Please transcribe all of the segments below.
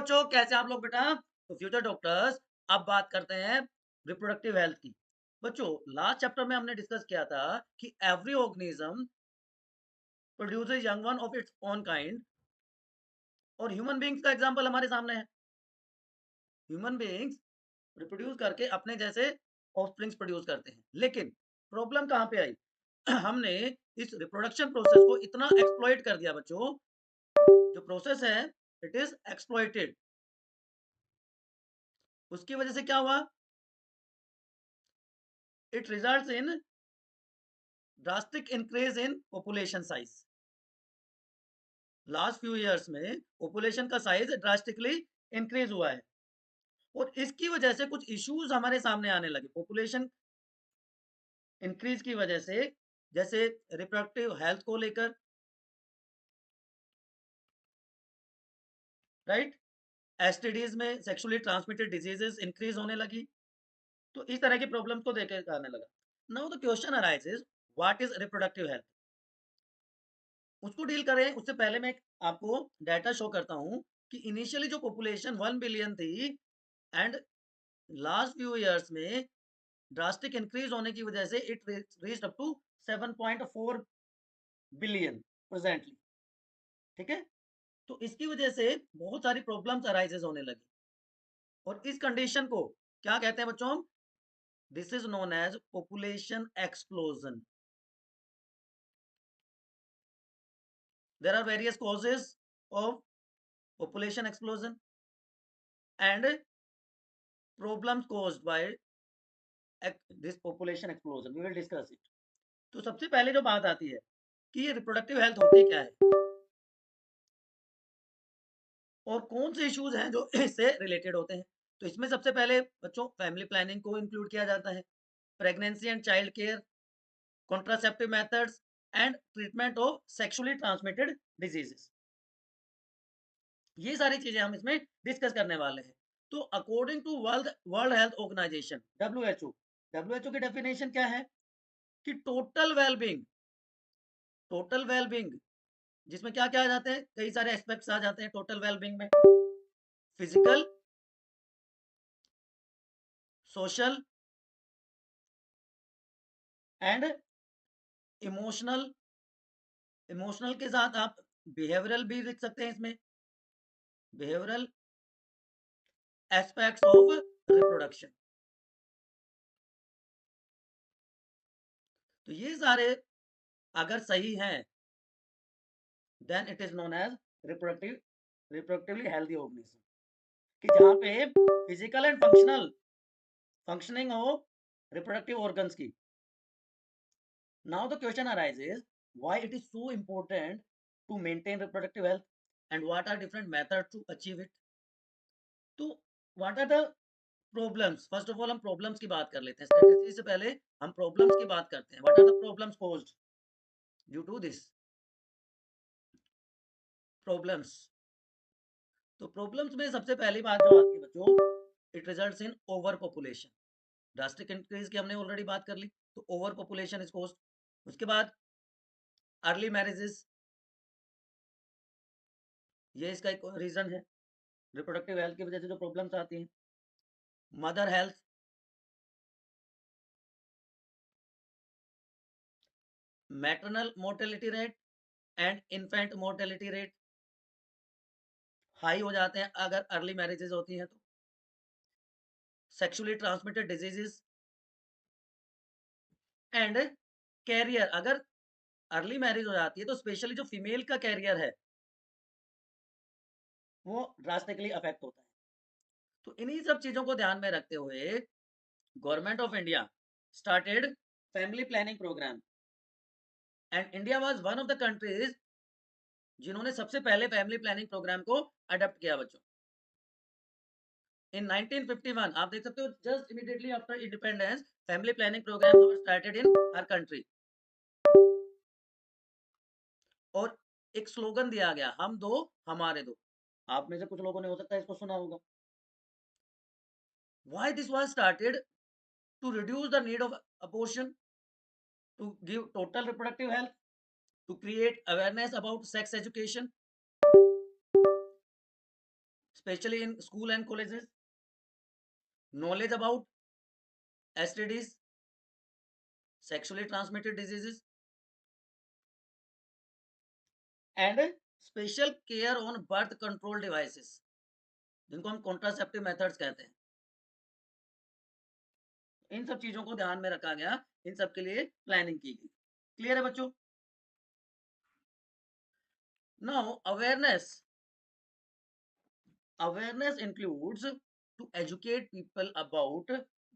बच्चों, कैसे आप लोग बेटा? तो फ्यूचर डॉक्टर्स, अब बात करते हैं रिप्रोडक्टिव हेल्थ की। बच्चों, लास्ट चैप्टर में हमने डिस्कस किया था कि every organism produces young one of its own kind, और ह्यूमन बीइंग्स का एग्जांपल हमारे सामने है। ह्यूमन बीइंग्स रिप्रोड्यूस करके अपने जैसे ऑफस्प्रिंग्स प्रोड्यूस करते हैं, लेकिन प्रॉब्लम कहाँ पे आई? हमने इस रिप्रोडक्शन प्रोसेस को इतना एक्सप्लॉइट कर दिया बच्चों। जो प्रोसेस है, इट इज एक्सप्लॉइटेड। उसकी वजह से क्या हुआ? It results in drastic increase in population size. Last few years में पॉपुलेशन का साइज ड्रास्टिकली इंक्रीज हुआ है, और इसकी वजह से कुछ इश्यूज हमारे सामने आने लगे पॉपुलेशन इंक्रीज की वजह से, जैसे रिप्रोडक्टिव हेल्थ को लेकर, राइट? एसटीडीज में सेक्सुअली ट्रांसमिटेड डिजीजेस इंक्रीज होने लगी। तो इस तरह की प्रॉब्लम को देकर आने लगा। Now the question arises, what is reproductive health? उसको डील करें उससे पहले मैं आपको डाटा शो करता हूं कि इनिशियली जो पॉपुलेशन 1 बिलियन थी, एंड लास्ट फ्यू इयर्स में ड्रास्टिक इंक्रीज होने की वजह से it reached up to 7.4 billion presently. ठीक है? तो इसकी वजह से बहुत सारी प्रॉब्लम्स अराइजेस होने लगी, और इस कंडीशन को क्या कहते हैं बच्चों? This is known as population explosion. There are various causes of population explosion and problems caused by this population explosion. We will discuss it. तो सबसे पहले जो बात आती है कि ये रिप्रोडक्टिव हेल्थ होती क्या है, और कौन से इश्यूज हैं जो इससे रिलेटेड होते हैं। तो इसमें सबसे पहले बच्चों फैमिली प्लानिंग को इंक्लूड किया जाता है, pregnancy and child care, contraceptive methods, and treatment of sexually transmitted diseases. ये सारी चीजें हम इसमें डिस्कस करने वाले हैं। तो according to world world health organisation WHO की डेफिनेशन क्या है? कि टोटल वेलबींग, जिसमें क्या क्या आ जाते हैं? कई सारे एस्पेक्ट्स आ जाते हैं टोटल वेलबींग में। Physical, social, and emotional. Emotional के साथ आप बिहेवियरल भी लिख सकते हैं इसमें, बिहेवियरल एस्पेक्ट्स ऑफ रिप्रोडक्शन। तो ये सारे अगर सही हैं, then it is known as reproductively healthy organism, कि जहां पे फिजिकल एंड फंक्शनिंग हो रिप्रोडक्टिव ऑर्गन्स की। Now the question arises, why it is so important to maintain reproductive health, and what are different methods to achieve it? तो what are the problems? First of all हम problems की बात कर लेते हैं। Strategy से पहले हम problems की बात करते हैं। What are the problems caused due to this problems? तो problems में सबसे पहली बात जो आती है बच्चों, it results in over population. Drastic increase की हमने ऑलरेडी बात कर ली, तो ओवर पॉपुलेशन इज कॉज्ड। उसके बाद अर्ली मैरिजेस, ये इसका एक रीजन है। रिप्रोडक्टिव हेल्थ की वजह से जो प्रॉब्लम्स आती हैं, mother health, maternal mortality rate and infant mortality rate high हो जाते हैं अगर अर्ली मैरिजेस होती हैं। तो sexually transmitted diseases and carrier, अगर अर्ली मैरिज हो जाती है तो स्पेशली जो फीमेल का कैरियर है वो ड्रास्टिकली अफेक्ट होता है। तो इन्हीं सब चीजों को ध्यान में रखते हुए government of India started family planning programme, and India was one of the countries जिन्होंने सबसे पहले फैमिली प्लानिंग प्रोग्राम को अडॉप्ट किया बच्चों। इन 1951 आप देख सकते हो, just immediately after independence family planning programme started in हर कंट्री, और एक स्लोगन दिया गया, हम दो हमारे दो। आप में से कुछ लोगों ने हो सकता है इसको सुना होगा। Why this was started? To reduce the need of abortion, to give total reproductive health, to create awareness about sex education, especially in school and colleges, knowledge about STDs, sexually transmitted diseases, and special care on birth control devices, जिनको हम contraceptive methods कहते हैं। इन सब चीजों को ध्यान में रखा गया, इन सब के लिए प्लानिंग की गई। क्लियर है बच्चों? Now awareness includes to educate people about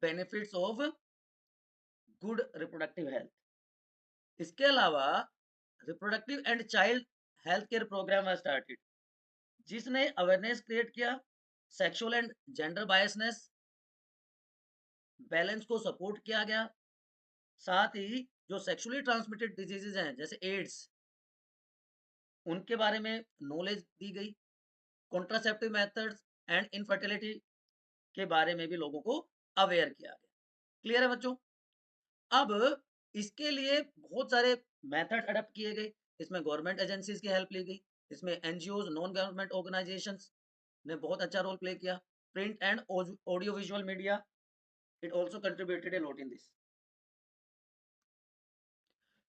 benefits of good reproductive health। इसके अलावा reproductive and child health care programme started, जिसने अवेयरनेस क्रिएट किया, sexual and gender biasness balance को सपोर्ट किया गया, साथ ही जो सेक्सुअली ट्रांसमिटेड डिजीजेज हैं जैसे एड्स, उनके बारे में नॉलेज दी गई, कॉन्ट्रासेप्टिव मेथड्स एंड इनफर्टिलिटी के बारे में भी लोगों को अवेयर किया गया। क्लियर है बच्चों? अब इसके लिए बहुत सारे मेथड अडॉप्ट किए गए, इसमें गवर्नमेंट एजेंसीज की हेल्प ली गई, इसमें एनजीओज, नॉन गवर्नमेंट ऑर्गेनाइजेशंस ने बहुत अच्छा रोल प्ले किया, print and audio visual media, it also contributed a lot in this.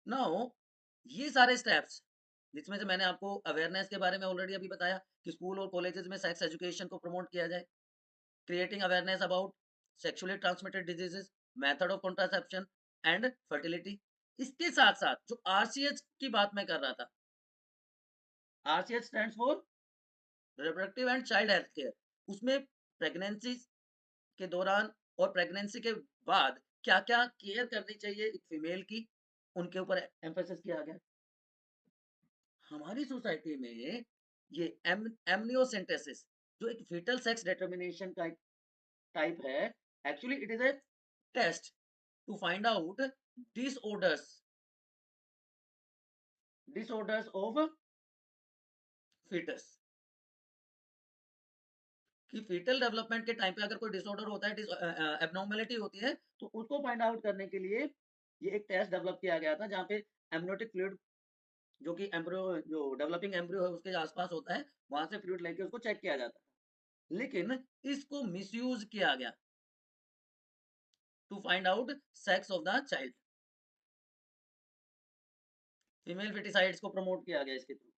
Now ये सारे स्टेप्स, जिसमें से मैंने आपको अवेयरनेस के बारे में ऑलरेडी अभी बताया कि स्कूल और कॉलेजेस में सेक्स एजुकेशन को प्रमोट किया जाए, creating awareness about sexually transmitted diseases, method of contraception and fertility. इसके साथ साथ जो आरसीएच की बात मैं कर रहा था, RCH stands for reproductive and child health care, उसमें प्रेगनेंसी के दौरान और प्रेगनेंसी के बाद क्या क्या केयर करनी चाहिए एक फीमेल की, उनके ऊपर एम्फेसिस किया गया। हमारी सोसाइटी में ये एमनियोसेंटेसिस जो एक फीटल सेक्स डिटर्मिनेशन का टाइप है, actually it is a test to find out disorders disorders of fetus, कि फीटल डेवलपमेंट के टाइम पे अगर कोई डिसऑर्डर होता है, एबनॉर्मेलिटी होती है, तो उसको फाइंड आउट करने के लिए ये एक टेस्ट डेवलप किया गया था, जहाँ पे एमनियोटिक फ्लूइड जो कि एम्ब्रियो, जो डेवलपिंग एम्ब्रियो है उसके आसपास होता है, वहां से फ्लूइड लेके उसको चेक किया जाता है। लेकिन इसको मिसयूज किया गया to find out sex of the child, female foeticides को प्रमोट किया गया इसके थ्रू।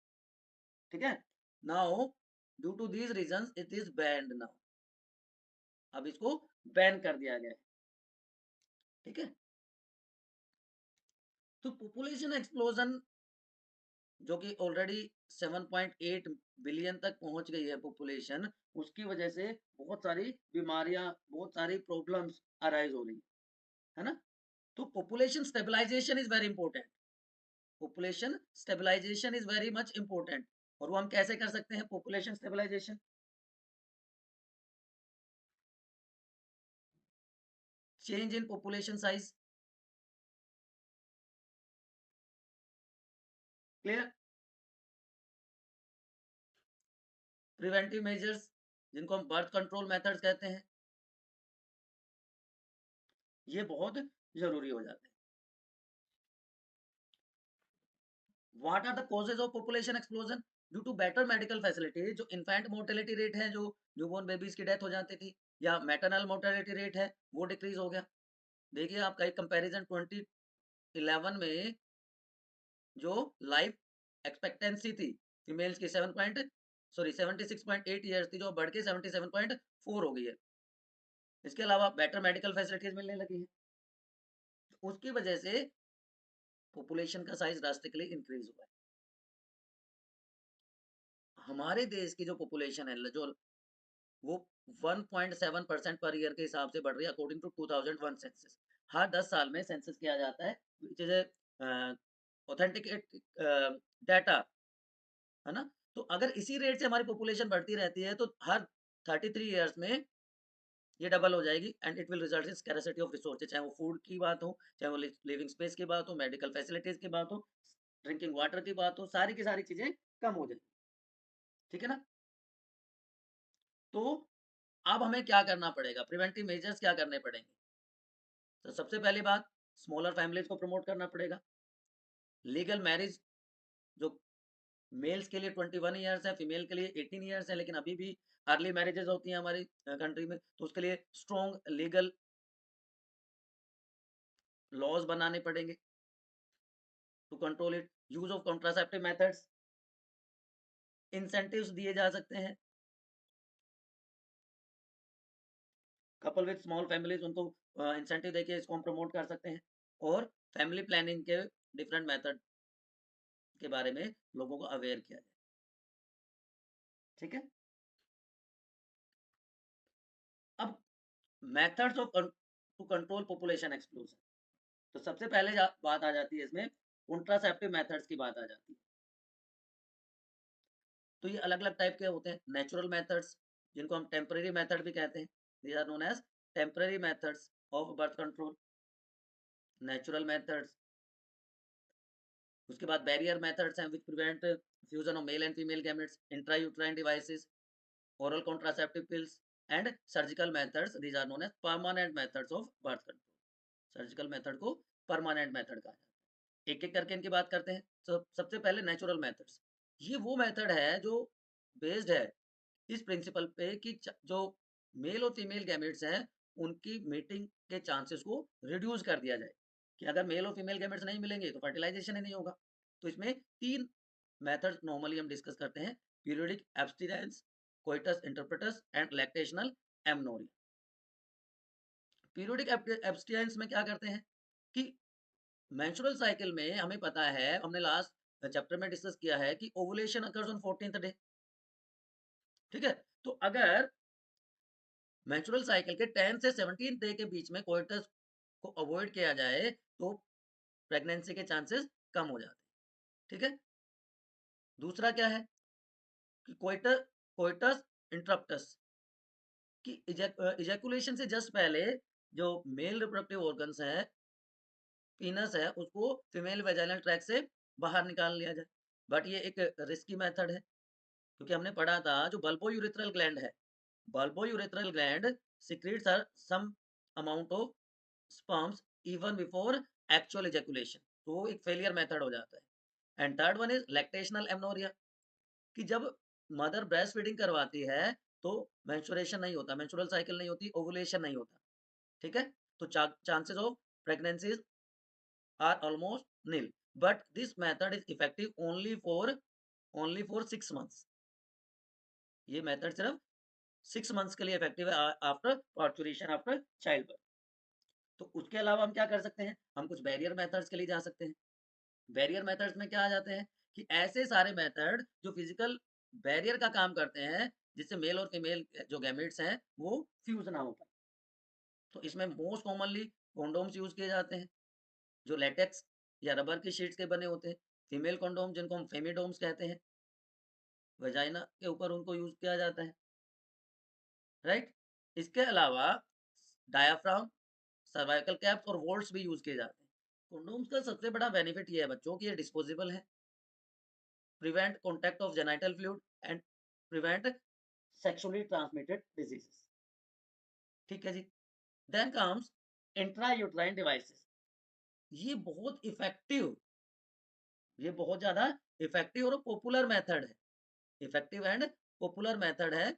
ठीक है, now due to these reasons it is banned now, अब इसको बैन कर दिया गया है। ठीक है, तो पॉपुलेशन एक्सप्लोजन जो कि ऑलरेडी 7.8 बिलियन तक पहुंच गई है पॉपुलेशन, उसकी वजह से बहुत सारी बीमारियां, बहुत सारी प्रॉब्लम्स अराइज हो रही है ना। तो population stabilisation is very important, population stabilisation is very much important. और वो हम कैसे कर सकते हैं population stabilisation? Change in population size, clear? Preventive measures जिनको हम बर्थ कंट्रोल मेथड्स कहते हैं, ये बहुत जरूरी हो जाते हैं। What are the causes of population explosion? Due to better medical facility, जो इन्फेंट मोर्टेलिटी रेट है, जो न्यूबॉर्न बेबीज की डेथ हो जाती थी, या मैटरनल मोर्टेलिटी रेट है वो डिक्रीज हो गया। देखिए आपका एक कंपैरिजन 2011 में जो लाइफ एक्सपेक्टेंसी थी फीमेल्स की 76.8 ईयर्स थी, जो बढ़ के 77.4 हो गई है। इसके अलावा बेटर मेडिकल फैसिलिटीज मिलने लगी है, तो उसकी वजह से पॉपुलेशन का साइज ड्रास्टिकली इंक्रीज हुआ है। हमारे देश की जो पॉपुलेशन है, जो वो 1.7% पर ईयर के हिसाब से बढ़ रही है अकॉर्डिंग टू 2001 सेंसस। हर 10 साल में सेंसस किया जाता है, विच इज ऑथेंटिकेट डाटा, है ना। तो अगर इसी रेट से हमारी पॉपुलेशन बढ़ती रहती है तो हर 33 ईयर्स में ये डबल हो जाएगी, and it will result in scarcity of resources, चाहे वो फूड की बात हो, चाहे वो लिविंग स्पेस की बात हो, मेडिकल फैसिलिटीज की बात हो, ड्रिंकिंग वाटर की बात हो, सारी की सारी चीजें कम हो जाएगी। ठीक है ना। तो अब हमें क्या करना पड़ेगा, प्रिवेंटिव मेजर्स क्या करने पड़ेंगे? तो सबसे पहली बात, स्मॉलर फैमिलीज को प्रमोट करना पड़ेगा, लीगल मैरिज जो मेल्स के लिए 21 ईयर्स है, फीमेल के लिए 18 ईयर्स है, लेकिन अभी भी अर्ली मैरिजेस होती हैं हमारी कंट्री में, तो उसके लिए स्ट्रॉन्ग लीगल लॉज बनाने पड़ेंगे to control it. Use of contraceptive methods, incentives दिए जा सकते हैं। कपल विद स्मॉल फैमिलीज, उनको इंसेंटिव देके इसको हम प्रमोट कर सकते हैं। और फैमिली प्लानिंग के डिफरेंट मेथड के बारे में लोगों को अवेयर किया जाए। ठीक है। अब methods of to control population explosion, तो सबसे पहले बात आ जाती है इसमें कॉन्ट्रासेप्टिव मेथड्स की बात आ जाती है। तो ये अलग अलग टाइप के होते हैं। नेचुरल मेथड्स, जिनको हम टेम्पररी मेथड भी कहते हैं, these are known as temporary methods of birth control, natural methods. उसके बाद बैरियर मेथड्स हैं which prevent fusion of male and female gametes, intrauterine devices, oral contraceptive pills, and surgical methods, these are known as permanent methods of birth control। Surgical method को permanent method कहा जाता है। एक एक करके इनकी बात करते हैं। तो सबसे पहले नेचुरल मेथड्स, ये वो मेथड है जो बेस्ड है इस प्रिंसिपल पे कि जो मेल और फीमेल गैमेट्स हैं उनकी मीटिंग के चांसेस को रिड्यूस कर दिया जाए, कि अगर मेल और फीमेल गैमेट्स नहीं मिलेंगे तो फर्टिलाइजेशन ही नहीं होगा। तो इसमें तीन मेथड नॉर्मली हम डिस्कस करते हैं: periodic abstinence, coitus interruptus and lactational amenorrhoea. Periodic abstinence में क्या करते हैं कि मेंस्ट्रुअल साइकिल में हमें पता है, हमने लास्ट चैप्टर में डिस्कस किया है कि ovulation occurs on 14th day. ठीक है। तो अगर मेंस्ट्रुअल साइकिल के 10 से 17 डे के बीच में कोइटस को अवॉइड किया जाए तो प्रेगनेंसी के चांसेस कम हो जाते हैं। ठीक है। दूसरा क्या है कि कोइटस इंटरप्टस, कि इजैकुलेशन से जस्ट पहले जो मेल रिप्रोडक्टिव ऑर्गन्स है, पीनस है, उसको फीमेल वेजाइनल ट्रैक से बाहर निकाल लिया जाए। बट ये एक रिस्की मेथड है, क्योंकि हमने पढ़ा था जो बल्बो यूरिथ्रल ग्लैंड है, bulbo urethral gland secretes some amount of sperms even before actual ejaculation, तो वो एक फेलियर मेथड हो जाता है। And third one is lactational amenorrhoea, कि जब मदर ब्रेस्ट फीडिंग करवाती है तो मेंस्ट्रुएशन नहीं होता, मेंस्ट्रुअल साइकिल नहीं होती, ओवुलेशन नहीं होता। ठीक है। तो chances of pregnancies are almost nil, but this method is effective only for 6 months। ये मेथड सिर्फ 6 months के लिए इफेक्टिव है after parturition, after child birth. तो उसके अलावा हम क्या कर सकते हैं, हम कुछ बैरियर मेथड्स के लिए जा सकते हैं। बैरियर मेथड्स में क्या आ जाते हैं कि ऐसे सारे मेथड जो फिजिकल बैरियर का काम करते हैं, जिससे मेल और फीमेल जो गैमेट्स हैं वो फ्यूज ना हो पाए। तो इसमें मोस्ट कॉमनली कॉन्डोम्स यूज किए जाते हैं, जो लेटेक्स या रबर की शीट्स के बने होते हैं। फीमेल कॉन्डोम, जिनको हम फेमिडोम्स कहते हैं, वजाइना के ऊपर उनको यूज किया जाता है। राइट। इसके अलावा डायाफ्राम, सर्वाइकल कैप्स और वोल्ट्स भी यूज किए जाते हैं। कंडोम्स का सबसे बड़ा बेनिफिट ये है बच्चों की, ये डिस्पोजेबल है, prevent contact of genital fluid and prevent sexually transmitted diseases. ठीक है जी। Then comes intra uterine devices. ये बहुत इफेक्टिव, ये बहुत ज्यादा इफेक्टिव और पॉपुलर मेथड है, इफेक्टिव एंड पॉपुलर मेथड है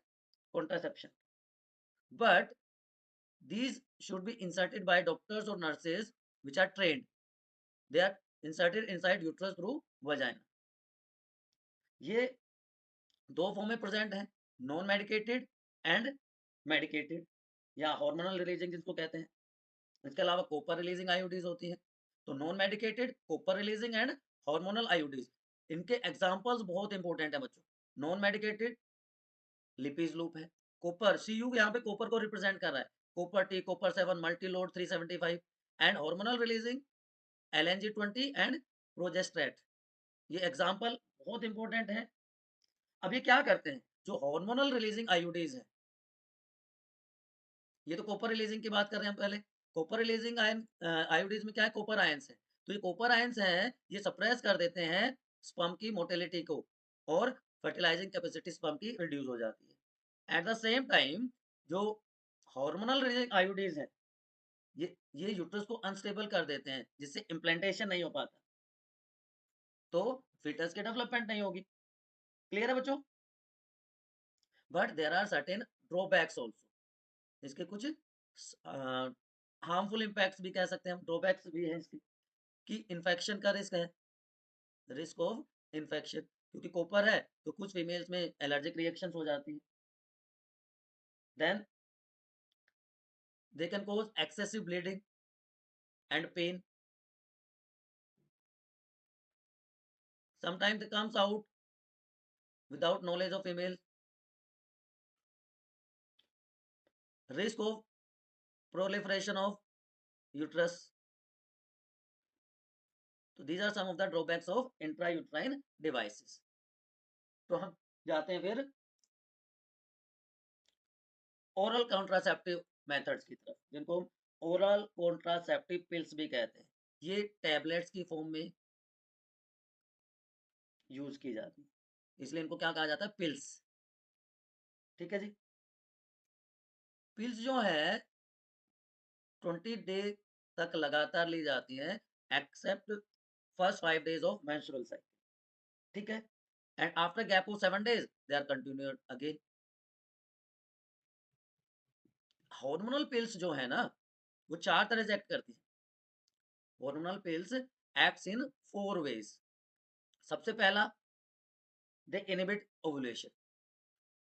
contraception. But these should be inserted by doctors or nurses which are trained, they are inserted inside uterus through vagina। ये दो फॉर्म में प्रेजेंट है, नॉन मेडिकेटेड एंड मेडिकेटेड, या hormonal releasing जिसको कहते हैं। इसके अलावा कॉपर रिलीजिंग आईयूडीज होती है। तो non medicated, copper releasing and hormonal IUDs, इनके एग्जांपल्स बहुत इंपॉर्टेंट है बच्चों। नॉन मेडिकेटेड लिपिज लूप है, कॉपर सी यू यहाँ पे कॉपर को रिप्रेजेंट कर रहा है, copper T, copper 7, multi load 375, and hormonal releasing LNG-20 and progestasert. ये एग्जाम्पल बहुत इंपॉर्टेंट है। अब ये क्या करते हैं, जो हार्मोनल रिलीजिंग आईयूडीज है, ये तो कॉपर रिलीजिंग की बात कर रहे हैं हम पहले। कॉपर रिलीजिंग आयन आईयूडीज में क्या है, कॉपर आयंस है। तो ये कॉपर आयंस हैं, ये सप्रेस कर देते हैं स्पर्म की मोटिलिटी को, और फर्टिलाइजिंग कैपेसिटी स्पर्म की रिड्यूस हो जाती है। एट द सेम टाइम जो हार्मोनल रिलीजिंग आईयूडीज है, ये यूट्रस को अनस्टेबल कर देते हैं, जिससे इम्प्लांटेशन नहीं हो पाता, तो फिटस की डेवलपमेंट नहीं होगी। क्लियर है बच्चों? But there are certain drawbacks also, इसके कुछ हार्मफुल इम्पैक्ट्स भी कह सकते हैं हम, ड्रॉबैक्स भी है इसके, कि इन्फेक्शन का रिस्क है, रिस्क ऑफ इन्फेक्शन, क्योंकि कॉपर है तो कुछ फीमेल्स में एलर्जिक रिएक्शंस हो जाती है। Then they can cause excessive bleeding and pain, sometimes they comes out without knowledge of female, risk of proliferation of uterus. So these are some of the drawbacks of intrauterine devices. तो हम जाते हैं फिर oral contraceptive methods की तरफ, जिनको हम oral contraceptive pills भी कहते हैं। ये टैबलेट्स की फॉर्म में यूज की जाती है, इसलिए इनको क्या कहा जाता है, पिल्स। ठीक है जी। पिल्स जो है 20 डे तक लगातार ली जाती है, except first 5 days of menstrual cycle. ठीक है, and after gap of 7 days they are continued again. Hormonal pills जो है ना, वो 4 तरह से एक्ट करती है। Hormonal pills acts in 4 ways। सबसे पहला, दे इनहिबिट ओव्यूलेशन,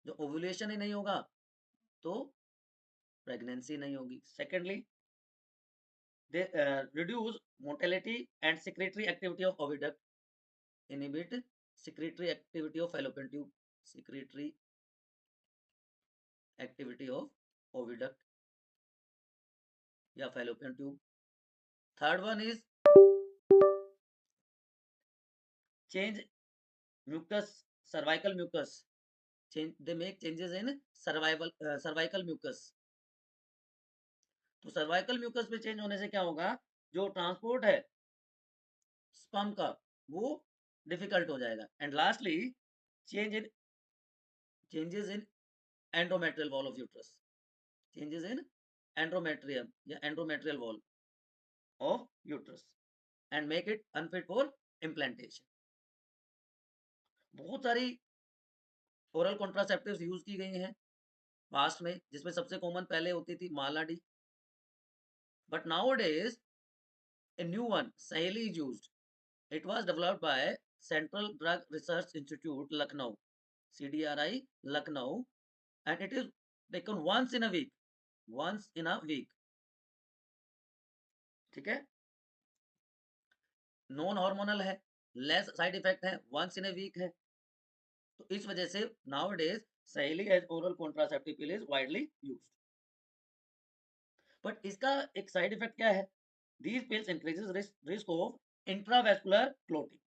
जो ओव्यूलेशन ही नहीं होगा तो प्रेगनेंसी नहीं होगी। Secondly, they reduce motility and secretory activity of oviduct, inhibit secretory activity of fallopian tube, secretory activity of oviduct या fallopian tube। Third one is change mucus, cervical mucus, change, they make changes in cervical mucus। तो cervical mucus में change होने से क्या होगा, जो transport है sperm का वो डिफिकल्ट हो जाएगा। And lastly, changes in endometrial wall of uterus, changes in endometrium या endometrial wall of uterus and make it unfit for implantation. बहुत सारी ओरल कॉन्ट्रासेप्टिव्स यूज की गई हैं पास्ट में, जिसमें सबसे कॉमन पहले होती थी malady, but nowadays a new one, Saheli, is used. It was developed by Central Drug Research Institute, Lucknow, CDRI, Lucknow, and it is taken once in a week, once in a week। ठीक है, non hormonal है, less side effect है, once in a week है, तो इस वजह से nowadays Saheli as oral contraceptive pill is widely used. But इसका एक साइड इफेक्ट क्या है, these pills increases risk of intravascular clotting.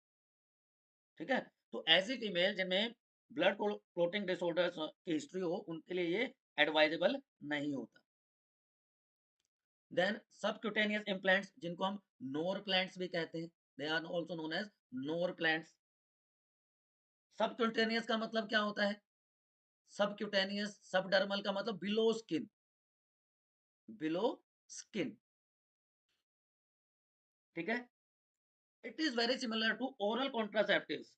ठीक है, तो ऐसी फीमेल जिनमें ब्लड क्लोटिंग डिसऑर्डर्स की हिस्ट्री हो, उनके लिए ये एडवाइजेबल नहीं होता। देन सबक्यूटेनियस इम्प्लांट्स, जिनको हम नोर प्लांट्स भी कहते हैं, they are also known as Norplants. Subcutaneous का मतलब क्या होता है, सबक्यूटेनियस, सबडर्मल का मतलब बिलो स्किन, बिलो स्किन। ठीक है, it is very similar to oral contraceptives,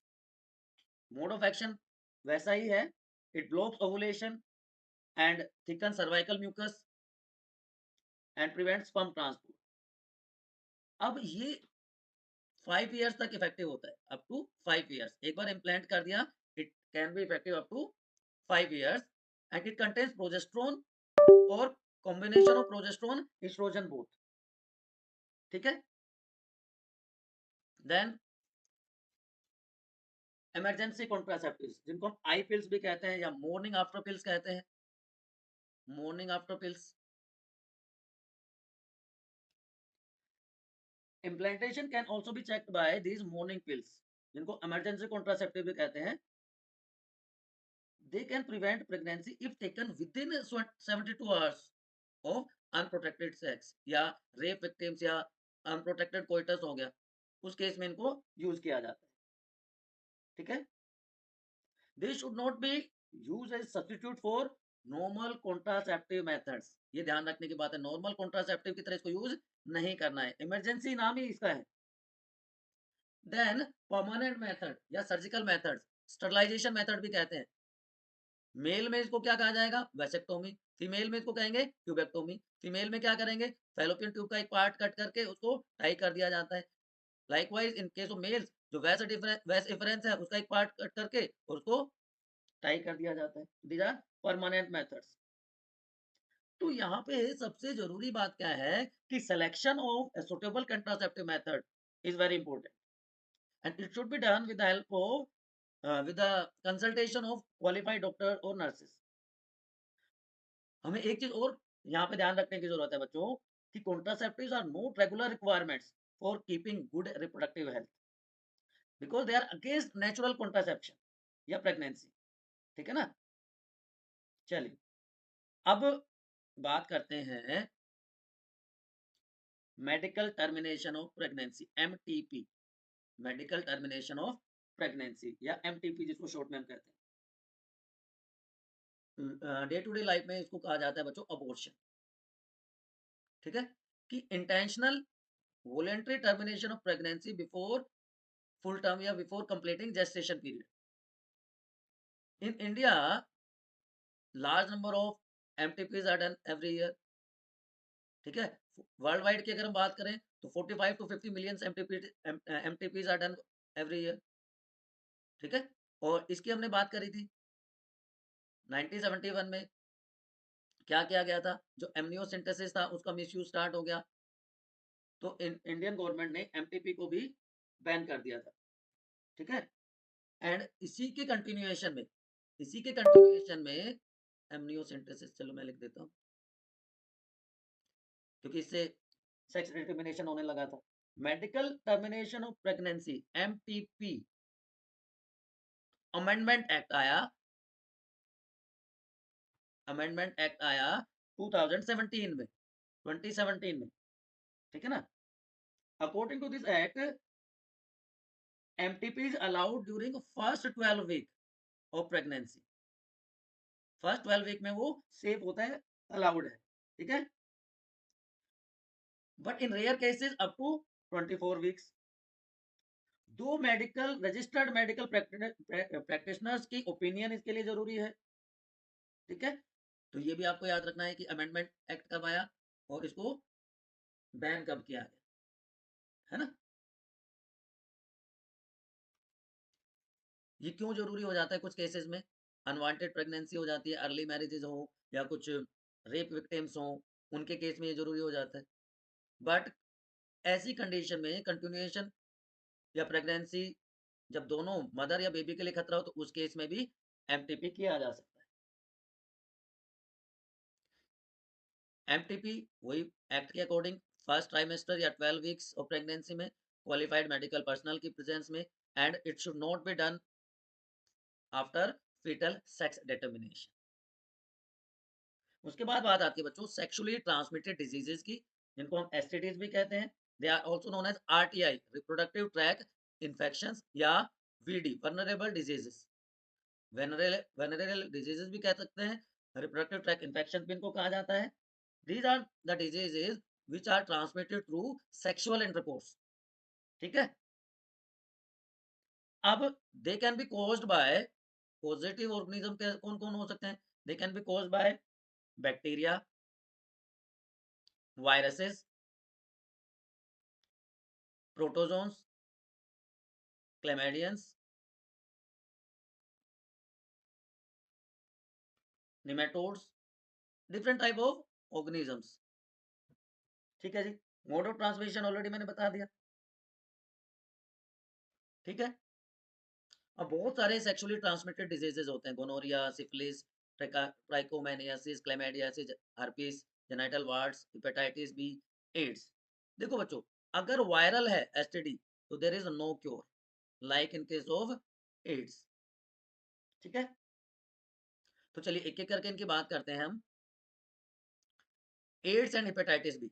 mode of action वैसा ही है, it blocks ovulation and thicken cervical mucus and prevent sperm transport. अब ये 5 years तक इफेक्टिव होता है, अप टू 5 years। एक बार इम्प्लांट कर दिया, it can be effective up to 5 years and it contains progesterone और combination of progesterone oestrogen both. ठीक है, देन इमरजेंसी कॉन्ट्रासेप्टिव्स, जिनको हम आई पिल्स भी कहते हैं या मॉर्निंग आफ्टर पिल्स कहते हैं, morning after pills. Implantation can also be checked by these morning pills, जिनको इमरजेंसी कॉन्ट्रासेप्टिव भी कहते हैं। They can prevent pregnancy if taken within 72 hours of unprotected sex या रेप विक्टिम्स या अनप्रोटेक्टेड कोइटस हो गया, उस केस में इनको यूज किया जाता है। ठीक है, they should not be use as substitute for normal contraceptive methods. ये ध्यान रखने की बात है, नॉर्मल कॉन्ट्रासेप्टिव की तरह इसको यूज नहीं करना है, इमरजेंसी नाम ही इसका है। देन परमानेंट मेथड या सर्जिकल मेथड्स, स्टरलाइजेशन मेथड भी कहते हैं। मेल में इसको क्या कहा जाएगा? वैसेक्टोमी। फीमेल में इसको कहेंगे ट्यूबेक्टोमी। फीमेल में क्या करेंगे? फैलोपियन ट्यूब का एक पार्ट कट करके उसको टाई कर दिया जाता है। Likewise in case of males जो वैस इफरेंस है उसका एक पार्ट कट करके उसको टाई कर दिया जाता है। These are permanent methods. तो यहाँ पे सबसे जरूरी बात क्या है कि selection of a suitable contraceptive method is very important and it should be done with the help of with the consultation of qualified doctor or nurses. हमें एक चीज और यहाँ पे ध्यान रखने की जरूरत है बच्चों कि contraceptives are not regular requirements for keeping good reproductive health because they are against natural contraception या pregnancy. ठीक है ना? चलिए अब बात करते हैं medical termination of pregnancy, MTP. Medical termination of pregnancy या एमटीपी जिसको शॉर्ट में हम कहते हैं। डे टू डे लाइफ में इसको कहा जाता है बच्चों अबॉर्शन। ठीक है कि intentional voluntary termination of pregnancy before full term या before completing gestation period. In India large number of MTPs are done every year. ठीक है वर्ल्ड वाइड की अगर हम बात करें तो 45 to 50 million MTPs are done every year. ठीक है और इसकी हमने बात करी थी 1971 में। क्या किया गया था? जो एमनियोसिंथेसिस था उसका मिसयूज स्टार्ट हो गया तो इंडियन गवर्नमेंट ने एमटीपी को भी बैन कर दिया था। ठीक है एंड इसी के कंटिन्यूएशन में एमनियोसिंथेसिस, चलो मैं लिख देता हूँ क्योंकि इससे सेक्स डिटर्मिनेशन होने लगा था। Medical termination of pregnancy MTP amendment act आया। अमेंडमेंट एक्ट आया 2017 में, 2017 में। ठीक है ना? According to this act MTP is allowed during first 12 week of pregnancy. First 12 week में वो सेफ होता है, अलाउड है। ठीक है but in rare cases up to 24 weeks. दो मेडिकल रजिस्टर्ड मेडिकल प्रैक्टिशनर्स की ओपिनियन इसके लिए जरूरी है। ठीक है तो ये भी आपको याद रखना है कि अमेंडमेंट एक्ट कब आया और इसको बैन कब किया गया, है ना? ये क्यों जरूरी हो जाता है? कुछ केसेस में अनवांटेड प्रेगनेंसी हो जाती है, अर्ली मैरिजेज हो या कुछ रेप विक्टिम्स हो, उनके केस में ये जरूरी हो जाता है। बट ऐसी कंडीशन में कंटिन्यूएशन या प्रेगनेंसी जब दोनों मदर या बेबी के लिए खतरा हो तो उस केस में भी एमटीपी किया जा सकता है। एमटीपी वही एक्ट के अकॉर्डिंग फर्स्ट ट्राइमेस्टर या 12 वीक्स ऑफ प्रेगनेंसी में क्वालिफाइड मेडिकल पर्सनल की प्रेजेंस में and it should not be done after fetal sex determination. उसके बाद बात आती है बच्चों सेक्सुअली ट्रांसमिटेड डिजीजेस की जिनको हम एसटीडीज भी कहते हैं। They are also known as RTI reproductive tract infections या VD venereal diseases. Venereal diseases भी कह सकते हैं, रिप्रोडक्टिव ट्रैक इन्फेक्शन भी इनको कहा जाता है। These are the diseases which are transmitted through sexual intercourse. ठीक है अब they can be caused by positive organism के कौन कौन हो सकते हैं? They can be caused by bacteria, viruses, protozoans, chlamydians, nematodes, different type of organisms. ठीक है जी मोड ऑफ ट्रांसमिशन ऑलरेडी मैंने बता दिया। ठीक है अब बहुत सारे सेक्सुअली ट्रांसमिटेड डिजीजेज होते हैं, gonorrhoea, syphilis, trichomoniasis, chlamydiasis, herpes, genital warts, hepatitis B, AIDS. देखो बच्चों अगर वायरल है एसटीडी तो there is no cure like in case of AIDS. ठीक है तो चलिए एक एक करके इनकी बात करते हैं हम। AIDS and hepatitis B.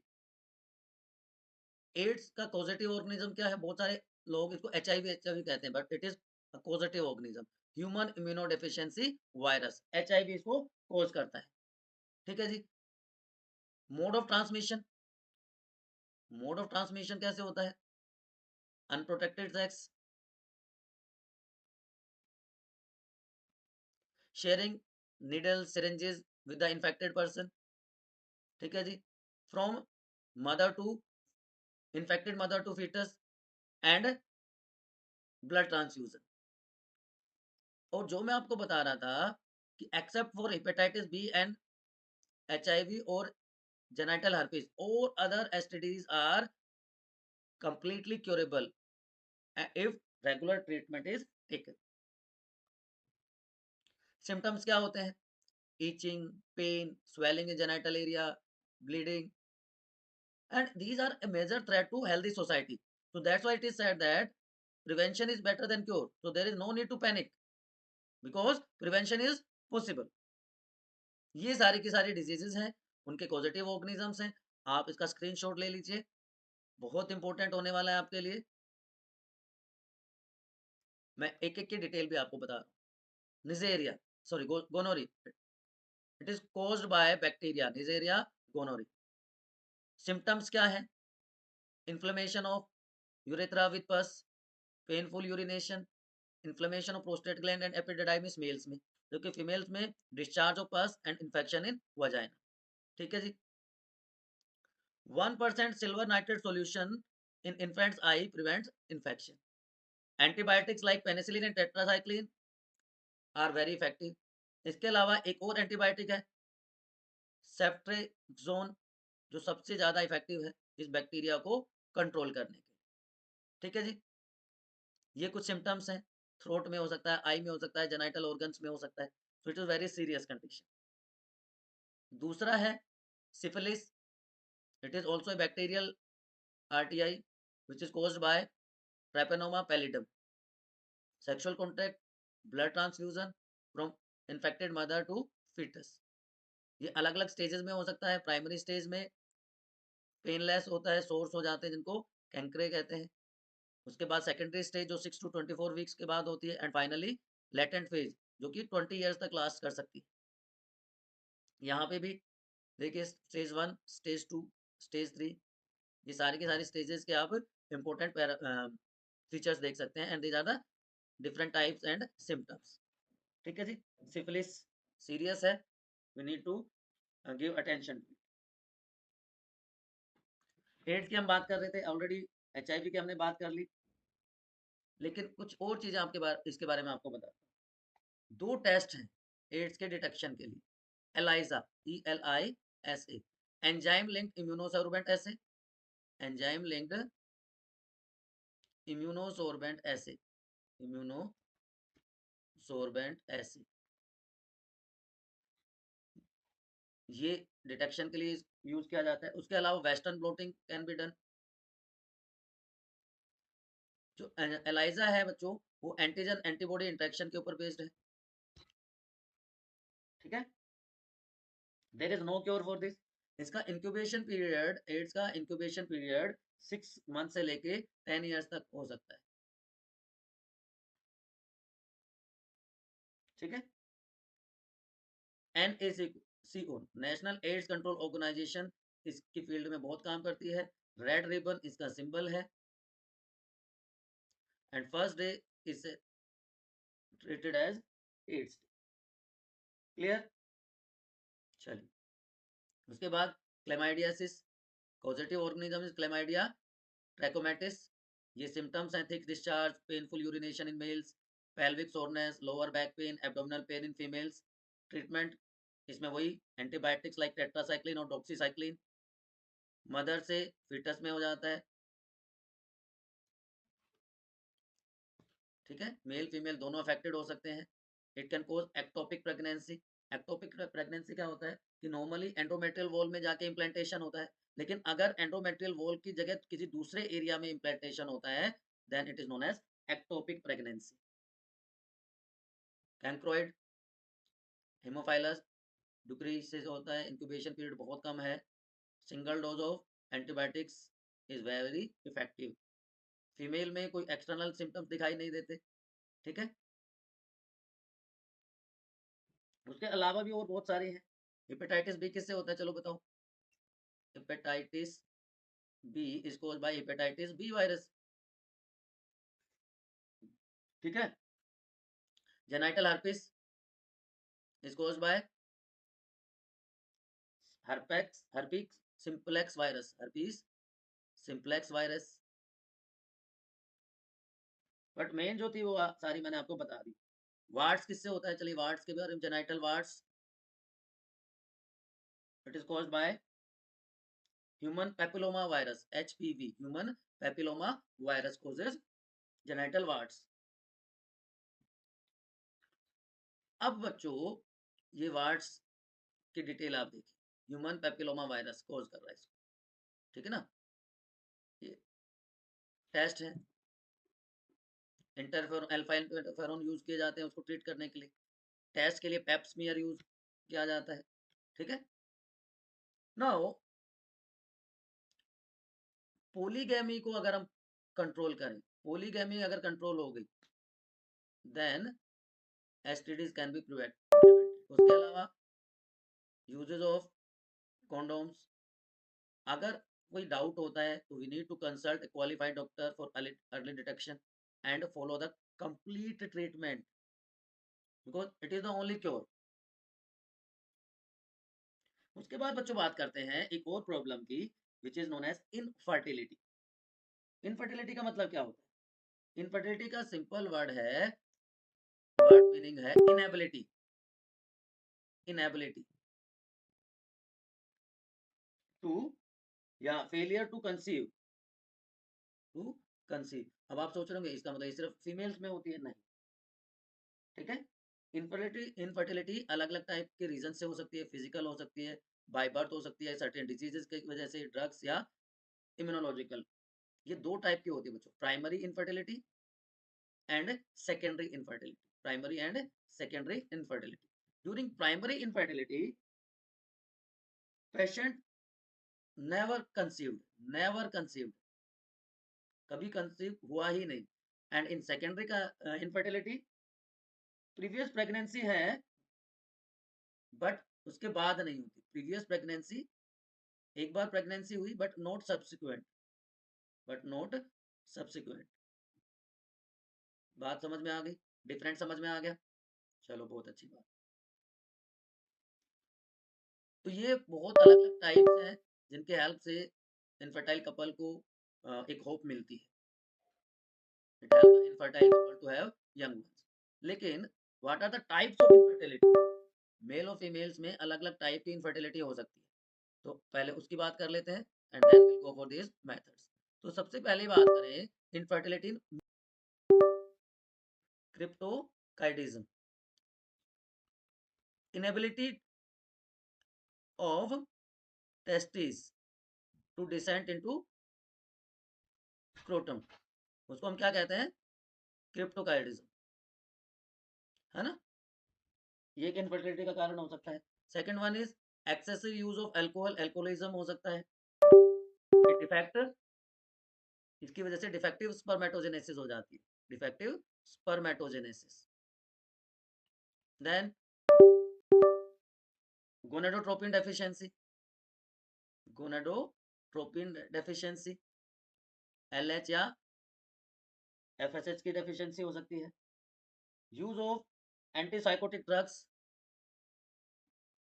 AIDS का पॉजिटिव ऑर्गेनिज्म क्या है? बहुत सारे लोग इसको एचआईवी कहते हैं but it is positive organism, human immunodeficiency virus, HIV इसको कॉज करता है। ठीक है जी mode of transmission. Mode of transmission कैसे होता है? Unprotected sex, sharing needle syringes with the infected person, ठीक है जी, from mother to infected mother to foetus and blood transfusion. और जो मैं आपको बता रहा था कि except for hepatitis B and HIV और genital herpes, all other STDs are completely curable if regular treatment is taken. Symptoms क्या होते हैं? Itching, pain, swelling in genital area, bleeding, and these are a major threat to healthy society. So that's why it is said that prevention is better than cure. So there is no need to panic because prevention is possible. ये सारी की सारी diseases हैं, उनके causative organisms हैं। आप इसका screenshot ले लीजिए, बहुत इंपॉर्टेंट होने वाला है आपके लिए। मैं एक एक की डिटेल भी आपको बता रहा हूँ। Neisseria, sorry, gonorrhoeae, it is caused by bacteria, Neisseria gonorrhoeae. Symptoms क्या है? Inflammation of urethra with pus, painful urination, inflammation of prostate gland and epididymis males में, जबकि फीमेल्स में discharge of pus and infection in vagina, ठीक है जी। 1% silver nitrate solution in infants eye prevents infection. Antibiotics like penicillin and tetracycline are very effective. इसके अलावा एक और एंटीबायोटिक है सेफ्ट्रेक्सोन, जो सबसे ज्यादा इफेक्टिव है इस बैक्टीरिया को कंट्रोल करने के, ठीक है जी। ये कुछ सिम्टम्स हैं, थ्रोट में हो सकता है, आई में हो सकता है, जेनाइटल ऑर्गन्स में हो सकता है। So it is very serious condition. दूसरा है syphilis, it is also a bacterial RTI which is caused by Trypanosoma pallidum, sexual contact, blood transfusion from infected mother to fetus। ये अलग अलग स्टेजेस में हो सकता है। प्राइमरी स्टेज में पेनलेस होता है, सोर्स हो जाते हैं, जिनको कैंक्रे कहते हैं। उसके बाद सेकेंडरी स्टेज जो 6 to 24 वीक्स के बाद होती है, एंड फाइनली लेटेंट फेज जो कि 20 ईयर्स तक लास्ट कर सकती है। यहाँ पे भी देखिए स्टेज 1, स्टेज 2, स्टेज 3, ये सारी की सारी स्टेजेस के आप इंपॉर्टेंट फीचर्स देख सकते हैं, and these are the different types and symptoms, ठीक है जी। सिफिलिस सीरियस है, we need to give attention. AIDS की हम बात कर रहे थे ऑलरेडी, HIV की हमने बात कर ली, लेकिन कुछ और चीजें आपके बारे इसके बारे में आपको बताता हूँ। 2 टेस्ट हैं एड्स के डिटेक्शन के लिए। एलाइजा, ELISA, एंजाइम लिंक्ड इम्यूनोसोर्बेंट एसे, एंजाइम लिंक्ड इम्यूनोसोर्बेंट एसे, इम्यूनोसोर्बेंट एसे, ये डिटेक्शन के लिए यूज किया जाता है। उसके अलावा western blotting can be done. जो एलाइजा है बच्चों, वो एंटीजन एंटीबॉडी इंटरेक्शन के ऊपर बेस्ड है, ठीक है। There is no cure for this. इसका इंक्यूबेशन पीरियड, एड्स का इंक्यूबेशन पीरियड 6 मंथ से लेके 10 ईयर्स तक हो सकता है, ठीक है। NACO, national AIDS control organisation, इसकी फील्ड में बहुत काम करती है। रेड रिबन इसका सिंबल है, and first day is treated as AIDS, clear. चलिए उसके बाद chlamydiasis, positive organism is chlamydia trachomatis. ये सिम्टम्स हैं thick discharge, painful urination in males, pelvic soreness, lower back pain, abdominal pain in females. Treatment इसमें वही antibiotics like tetracycline और doxycycline. Mother से fetus में हो जाता है, ठीक है। मेल फीमेल दोनों अफेक्टेड हो सकते हैं। It can cause ectopic pregnancy. Ectopic pregnancy क्या होता है कि नॉर्मली एंडोमेट्रियल वॉल में जाके इम्प्लांटेशन होता है, लेकिन अगर एंडोमेट्रियल वॉल की जगह किसी दूसरे एरिया में इम्प्लांटेशन होता है, then it is known as ectopic pregnancy. Chancroid, Haemophilus ducreyi से होता है, इंक्यूबेशन पीरियड बहुत कम है। Single dose of antibiotics is very effective. Female में कोई एक्सटर्नल सिम्टम्स दिखाई नहीं देते, ठीक है। उसके अलावा भी और बहुत सारे हैं। हेपेटाइटिस बी किससे होता है, चलो बताओ। Hepatitis B is caused by hepatitis B virus, ठीक है। Genital herpes is caused by herpes simplex virus, herpes simplex virus. But main जो थी वो सारी मैंने आपको बता दी। वार्ड्स किससे होता है, चलिए वार्ड्स के बारे में, genital wards, it is caused by human papilloma virus, HPV, human papilloma virus causes genital wards. अब बच्चों ये वार्ड्स की डिटेल आप देखिए, ह्यूमन पैपिलोमा वायरस कॉज कर रहा है इसको, ठीक है ना। ये टेस्ट है, इंटरफेरोन अल्फा इंटरफेरोन यूज किए जाते हैं उसको ट्रीट करने के लिए। टेस्ट के लिए पेप्समियर यूज किया जाता है, ठीक है। नाउ पोलीगैमी को अगर हम कंट्रोल करें, पोलीगैमी अगर कंट्रोल हो गई, then STDs can be prevented. उसके अलावा यूजेस ऑफ कॉन्डोम्स, अगर कोई डाउट होता है तो we need to consult a qualified doctor for early detection and follow the complete treatment, because it is the only cure. उसके बाद बच्चों बात करते हैं एक और प्रॉब्लम की, which is known as infertility. Infertility का मतलब क्या होता है? इनफर्टिलिटी का सिंपल वर्ड है, वर्ड मीनिंग है इनएबिलिटी, इनएबिलिटी टू या failure to conceive, to conceive. अब आप सोच रहे होंगे इसका मतलब सिर्फ फीमेल्स में होती है, नहीं, ठीक है। इनफर्टिलिटी अलग अलग टाइप के रीजन से हो सकती है, फिजिकल हो सकती है, बाय बर्थ हो सकती है, सर्टेन डिजीजेस की वजह से, ड्रग्स या इम्यूनोलॉजिकल। ये दो टाइप की होती है बच्चों, primary infertility and secondary infertility, primary and secondary infertility. During primary infertility patient never conceived, never conceived, कभी कंसीव हुआ ही नहीं। एंड इन सेकेंडरी का इनफर्टिलिटी प्रीवियस प्रेगनेंसी है बट उसके बाद नहीं होती, प्रीवियस प्रेगनेंसी, एक बार प्रेगनेंसी हुई but not subsequent, but not subsequent. बात समझ में आ गई, डिफरेंट समझ में आ गया, चलो बहुत अच्छी बात। तो ये बहुत अलग अलग टाइप्स हैं जिनके हेल्प से इनफर्टाइल कपल को एक होप मिलती है, it help infertile couple to have young ones. लेकिन what are the types of infertility, male और फीमेल्स में अलग अलग टाइप की इनफर्टिलिटी हो सकती है, तो पहले उसकी बात कर लेते हैं and then will go for this methods. तो सबसे पहले बात करें infertility in cryptorchidism, inability of testis to descent into scrotum, उसको हम क्या कहते हैं, क्रिप्टोकाइडिज्म, है ना। ये एक इनफर्टिलिटी का कारण हो सकता है। Second one is excessive use of alcohol, alcoholism हो सकता है। डिफेक्ट, इसकी वजह से डिफेक्टिव स्पर्मेटोजेनेसिस हो जाती है, defective spermatogenesis. Then gonadotropin deficiency, gonadotropin deficiency, LH या FSH की डेफिशिएंसी हो सकती है। Use of antipsychotic drugs,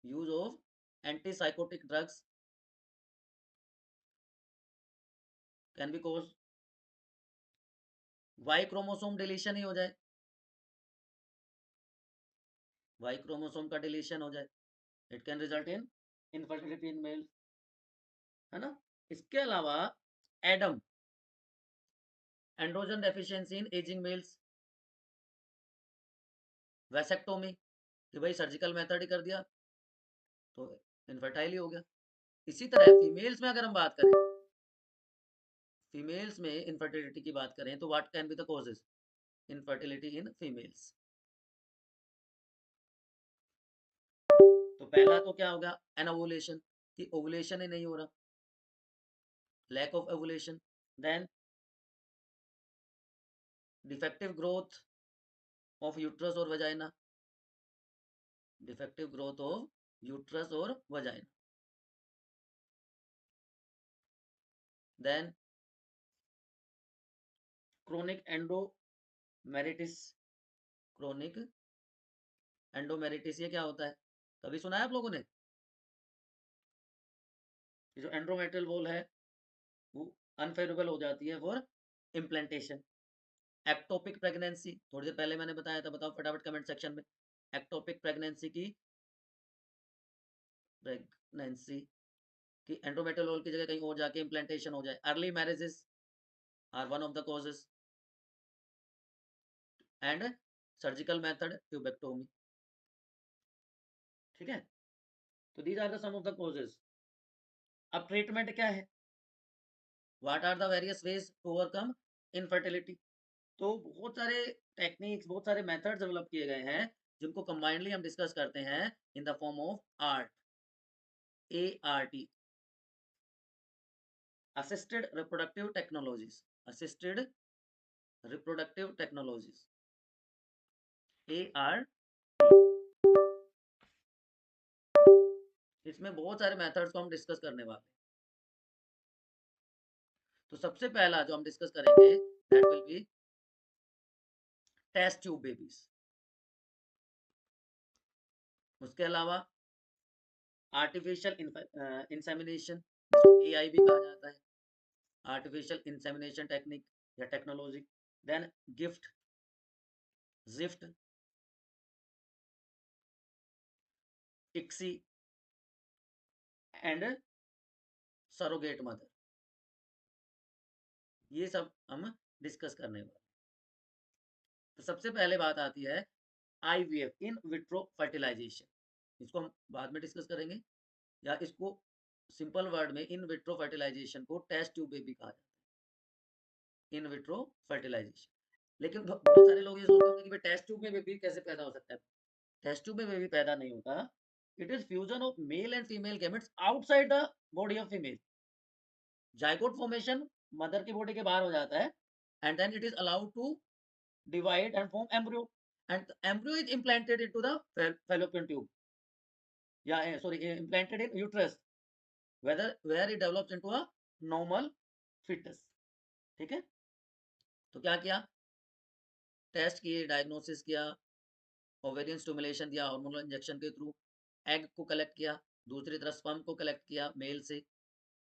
use of antipsychotic drugs can be cause, Y chromosome deletion ही हो जाए, वाई क्रोमोसोम का डिलीशन हो जाए, it can result in infertility in male, है ना। इसके अलावा ADAM, androgen deficiency in ageing males, vasectomy, कि भाई सर्जिकल मेथड ही कर दिया तो इनफर्टाइल ही हो गया। इसी तरह फीमेल्स में अगर हम बात करें, फीमेल्स में इनफर्टिलिटी की बात करें तो what can be the causes infertility in females. तो पहला तो क्या होगा, एनोवुलेशन, कि ओवुलेशन ही नहीं हो रहा, lack of ovulation. Then defective growth of uterus और vagina, defective growth of uterus और vagina. Then chronic endometritis, chronic endometritis ये क्या होता है, कभी सुना है आप लोगों ने? ये जो एंड्रोमेट्रियल वॉल है वो अनफेवरेबल हो जाती है फॉर इम्प्लांटेशन। एक्टोपिक प्रेगनेंसी थोड़ी देर पहले मैंने बताया था, बताओ फटाफट कमेंट सेक्शन में। एक्टोपिक प्रेगनेंसी की एंड्रोमेट्रियल वॉल की जगह कहीं और जाके इम्प्लांटेशन हो जाए। Early marriages are one of the causes and surgical method tubectomy. ठीक है, तो these are the some of the causes. अब ट्रीटमेंट क्या है, what are the various ways to overcome infertility. तो बहुत सारे टेक्निक्स, बहुत सारे मेथड्स डेवलप किए गए हैं जिनको कंबाइंडली हम डिस्कस करते हैं in the form of art, ART, assisted reproductive technologies, assisted reproductive technologies, AR। इसमें बहुत सारे मेथड्स को हम डिस्कस करने वाले हैं। तो सबसे पहला जो हम डिस्कस करेंगे that will be test tube babies. उसके अलावा आर्टिफिशियल इंसेमिनेशन, जिसको AI भी कहा जाता है, आर्टिफिशियल इंसेमिनेशन टेक्निक या technology. Then GIFT, ZIFT, ICSI and surrogate mother, ये सब हम डिस्कस करने वाले। तो सबसे पहले बात आती है IVF, इन विट्रो फर्टिलाइजेशन। इसको हम बाद में डिस्कस करेंगे, या इसको सिंपल वर्ड में इन विट्रो फर्टिलाइजेशन को टेस्ट ट्यूब बेबी कहा जाता है, इन विट्रो फर्टिलाइजेशन। लेकिन बहुत सारे लोग ये सोचते होंगे कि भाई टेस्ट ट्यूब में बेबी कैसे पैदा हो सकता है। टेस्ट ट्यूब में बेबी पैदा नहीं होता, it is fusion of male and female gametes outside the body of female. Zygote formation mother की बॉडी के बाहर हो जाता है, and then it is allowed to divide and form embryo, and the embryo is implanted into the fallopian tube, yeah, sorry, implanted in uterus, whether where it develops into a normal fetus। ठीक है, तो क्या किया, test किए, diagnosis किया, ovarian stimulation दिया hormonal injection के through, egg को कलेक्ट किया, दूसरी तरफ स्पर्म को कलेक्ट किया मेल से,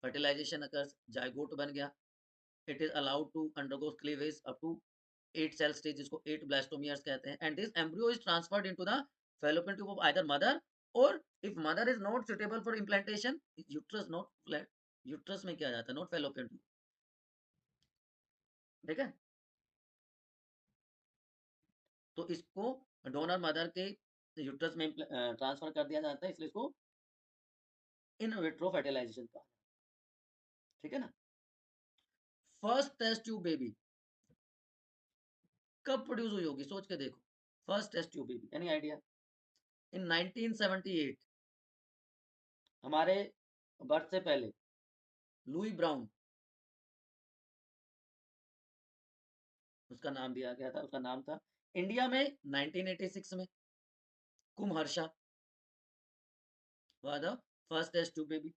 फर्टिलाइजेशन अकर्स, जाइगोट बन गया, it is allowed to undergo cleavage up to 8 cell stage, जिसको 8 blastomeres कहते हैं, and this embryo is transferred into the fallopian tube of either mother, or if mother is not suitable for implantation, uterus not flat, uterus में किया जाता है, not fallopian tube। ठीक है, तो इसको डोनर मदर के यूट्रस में ट्रांसफर कर दिया जाता है, इसलिए इसको इन विट्रो फर्टिलाइजेशन का। ठीक है ना, फर्स्ट टेस्ट ट्यूब बेबी कब प्रोड्यूस हुई होगी, सोच के देखो। First test tube baby, any idea? In 1978, हमारे बर्थ से पहले लुई ब्राउन, उसका नाम दिया गया था, उसका नाम था। इंडिया में 1986 में कुमहर्षा was the first test tube baby.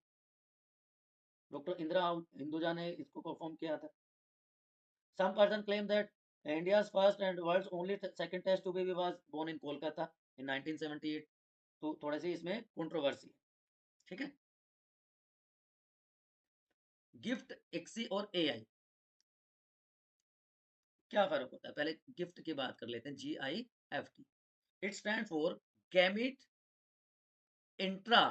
Doctor Indira Hinduja ने इसको परफॉर्म किया था। Some person claim that India's first and world's only second test tube baby was born in Kolkata in 1978। तो थोड़े से इसमें कंट्रोवर्सी है। ठीक है, गिफ्ट, इक्सी और AI, क्या फर्क होता है? पहले गिफ्ट की बात कर लेते हैं, GIFT। It stand for gamete intra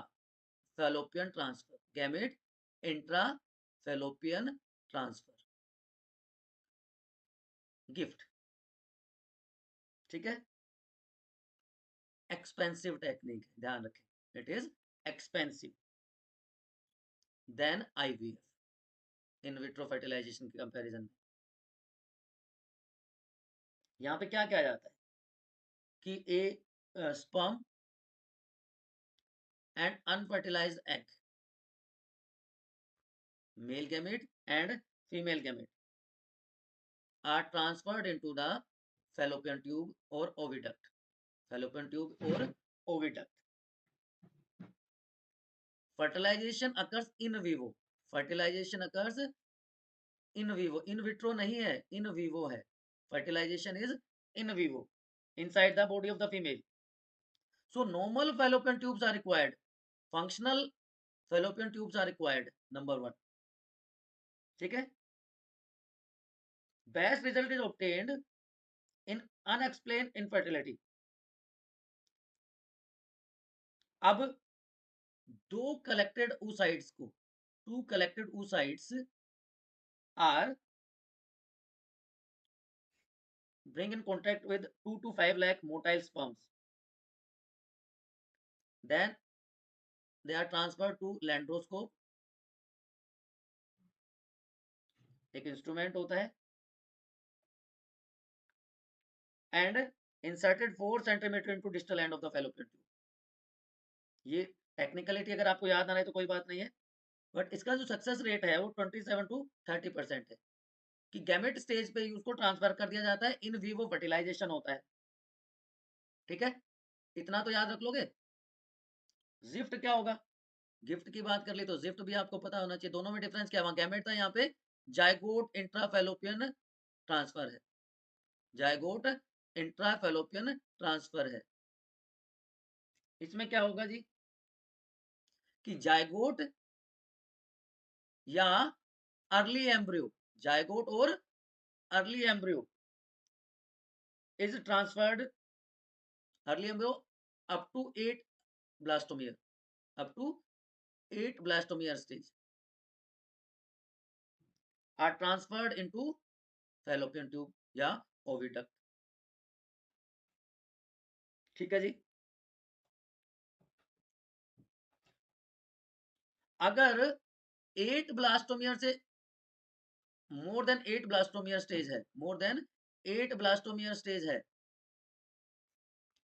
fallopian transfer, gamete intra fallopian transfer, gift. ठीक है, एक्सपेंसिव टेक्निक, ध्यान रखें, it is expensive then IVF, in vitro fertilisation के कंपैरिजन में। यहाँ पे क्या किया जाता है कि a sperm and unfertilised egg, male gamete and female gamete are transferred into the fallopian tube or oviduct, fallopian tube or oviduct। fertilization occurs in vivo, fertilization occurs in vivo, in vitro नहीं है, in vivo है। fertilization is in vivo inside the body of the female। So normal fallopian tubes are required. Functional fallopian tubes are required. Number one. ठीक है. Best result is obtained in unexplained infertility. अब दो collected oocytes को, two collected oocytes are bring in contact with 2 to 5 lakh motile sperms. Then they are transferred to laryngoscope. एक instrument होता है, and inserted 4 centimeter into distal end of the fallopian tube. ये technicality अगर आपको याद ना रहे तो कोई बात नहीं है, बट इसका जो सक्सेस रेट है वो 27 to 30% है कि गैमेट स्टेज पे उसको ट्रांसफर कर दिया जाता है, इन विवो फर्टिलाइजेशन होता है. ठीक है, इतना तो याद रख लोगे. जिफ्ट क्या होगा, गिफ्ट की बात कर ली तो जिफ्ट भी आपको पता होना चाहिए. दोनों में डिफरेंस क्या है, गैमेट था, यहाँ पे जायगोट इंट्राफेलोपियन ट्रांसफर है. जायगोट इंट्राफेलोपियन ट्रांसफर है. इसमें क्या होगा जी कि जायगोट या अर्ली एम्ब्रियो, जायगोट और early embryo is transferred, early embryo up to 8 blastomeres, up to 8 blastomer stage are transferred into fallopian tube या oviduct. ठीक है जी. अगर 8 ब्लास्टोमियर से मोर देन 8 ब्लास्टोमियर स्टेज है, मोर देन 8 ब्लास्टोमियर स्टेज है,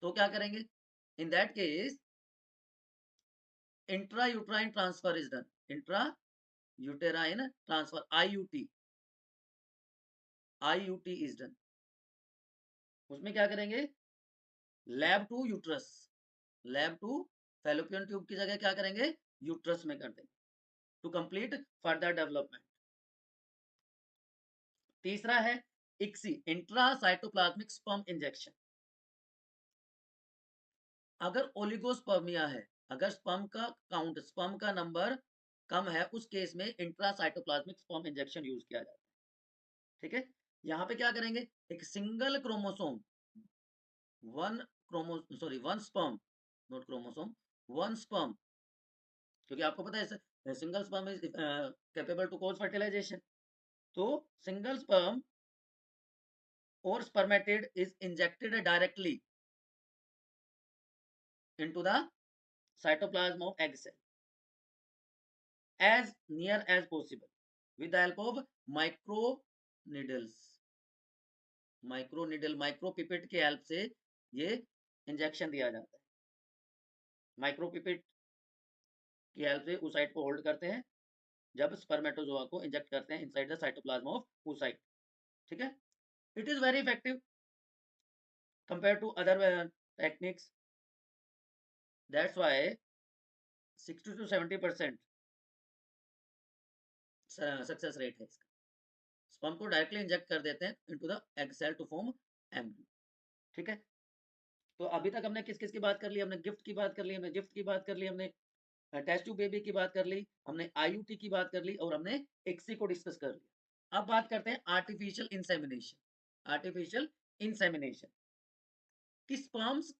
तो क्या करेंगे, in that case intra uterine transfer is done. Intra uterine transfer, IUT is done. उसमें क्या करेंगे, lab to uterus, lab to fallopian tube की जगह क्या करेंगे, यूट्रस में कर देंगे टू कंप्लीट फर्दर डेवलपमेंट. तीसरा है इक्सी, इंट्रासाइटोप्लाज्मिक स्पर्म इंजेक्शन. अगर ओलिगोस्पर्मिया है, अगर स्पर्म का काउंट, स्पर्म का नंबर कम है, उस केस में इंट्रासाइटोप्लाज्मिक स्पर्म इंजेक्शन यूज किया जाता है. ठीक है, यहां पे क्या करेंगे, एक single chromosome, one sperm, not chromosome, one sperm, क्योंकि आपको पता है single sperm is capable to cause fertilisation. तो सिंगल स्पर्म और spermatid is injected directly into the cytoplasm of egg cell as near as possible with the help of micro needles. Micro needle, micro pipette के help से ये injection दिया जाता है. Micro pipette की help से oocyte को होल्ड करते हैं जब स्पर्मेटोजोआ को इंजेक्ट करते हैं inside the cytoplasm of oocyte. ठीक है, it is very effective compared to other techniques. That's why 60 to 70% success rate है इसका. स्पर्म को डायरेक्टली इंजेक्ट कर देते हैं into the egg cell to form embryo. ठीक है, तो अभी तक हमने किस किस की बात कर ली, हमने गिफ्ट की बात कर ली, हमने गिफ्ट की बात कर ली, हमने टेस्ट ट्यूब बेबी की बात कर ली, हमने IUT की बात कर ली, और हमने एक्सी को डिस्कस कर लिया. अब बात करते हैं आर्टिफिशियल इंसेमिनेशन. आर्टिफिशियल इंसेमिनेशन कि sperms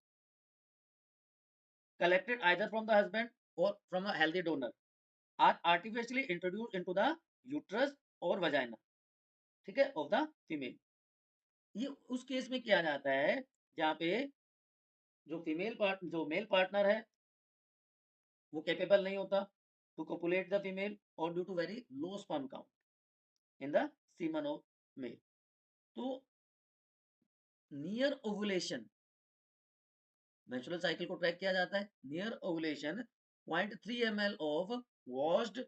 collected either from the husband or from a healthy donor are artificially introduced into the uterus or vagina, ठीक है, of the female. ये उस केस में किया जाता है जहाँ पे जो मेल पार्टनर है वो कैपेबल नहीं होता टू कोपुलेट द फीमेल और due to very low sperm count in the semen of male. तो नियर ओवुलेशन, मेंस्ट्रुअल साइकिल को ट्रैक किया जाता है. Near ovulation 0.3 ml of washed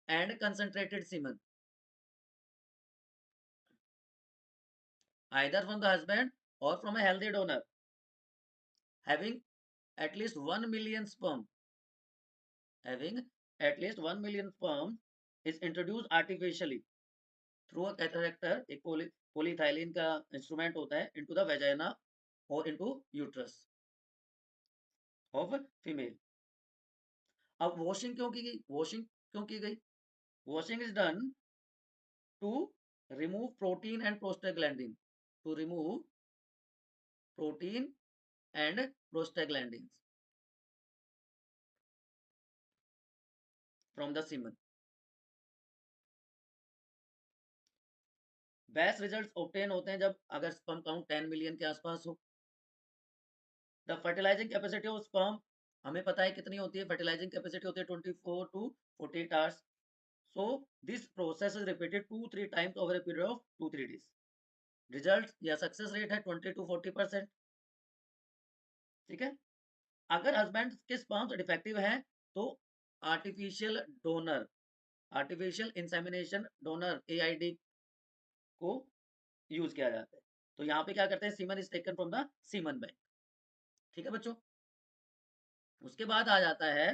and concentrated semen either from the husband or from a healthy donor having at least 1 million sperm, having at least 1 million sperm is introduced artificially through a catheter, एक polyethylene का instrument होता है, into the vagina or into uterus. Of female. अब washing क्यों की गई? Washing क्यों की गई? Washing is done to remove protein and prostaglandin, to remove protein and prostaglandin from the semen. Best results obtain होते हैं जब अगर स्पर्म काउंट 10 मिलियन के आसपास हो। The fertilising capacity of sperm हमें पता है कितनी होती है, फर्टिलाइजिंग कैपेसिटी होती है 24 to 48 hours. So this process is repeated 2-3 times over a period of 2-3 days. Result या सक्सेस रेट है 20 to 40%। ठीक है। अगर हस्बैंड के स्पर्म डिफेक्टिव है तो artificial donor, artificial insemination donor AID को यूज किया जाता है। तो यहाँ पे क्या करते हैं, semen is taken from the semen bank. ठीक है बच्चों। उसके बाद आ जाता है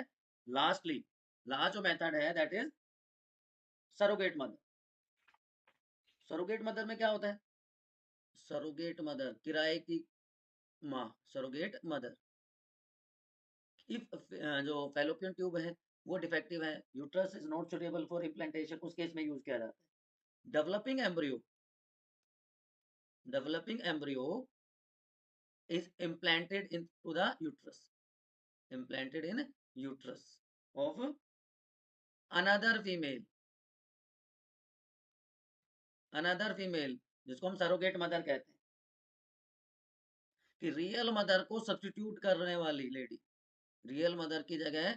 लास्टली, लास्ट जो मेथड है that is surrogate mother. Surrogate mother में क्या होता है? सरोगेट मदर, किराए की माँ, सरोगेट मदर। इफ जो फैलोपियन ट्यूब है वो डिफेक्टिव है, uterus is not suitable for implantation, उस केस में यूज किया जाता है। Developing embryo, developing embryo is implanted into the uterus, implanted in uterus of another female, another female, जिसको हम सरोगेट मदर कहते हैं, कि रियल मदर को सब्स्टिट्यूट करने वाली लेडी, रियल मदर की जगह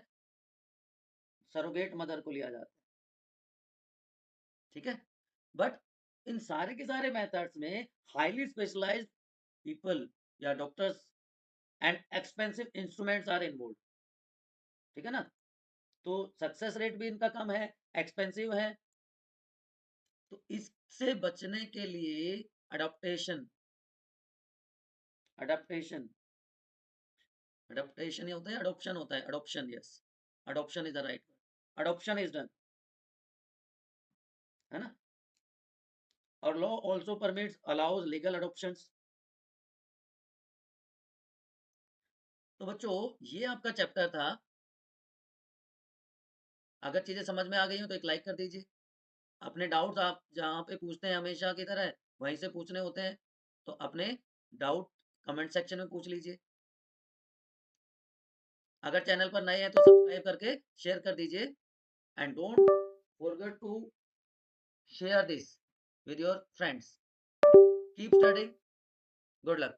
सरोगेट मदर को लिया जाता है। ठीक है। बट इन सारे के सारे मेथड्स में हाईली स्पेशलाइज्ड पीपल या doctors and expensive instruments are involve. ठीक है ना। तो सक्सेस रेट भी इनका कम है, एक्सपेंसिव है। तो इससे बचने के लिए अडॉप्टेशन, अडॉप्टेशन, अडॉप्टेशन ही होता है, अडॉप्शन होता है, adoption, yes, adoption is the right word, adoption is done, है ना। और law also permits allows legal adoptions. तो बच्चों ये आपका चैप्टर था। अगर चीजें समझ में आ गई हो तो एक लाइक कर दीजिए। अपने डाउट्स आप जहाँ पे पूछते हैं हमेशा की तरह वहीं से पूछने होते हैं, तो अपने डाउट कमेंट सेक्शन में पूछ लीजिए। अगर चैनल पर नए हैं तो सब्सक्राइब करके शेयर कर दीजिए, and don't forget to share this with your friends. Keep studying. Good luck.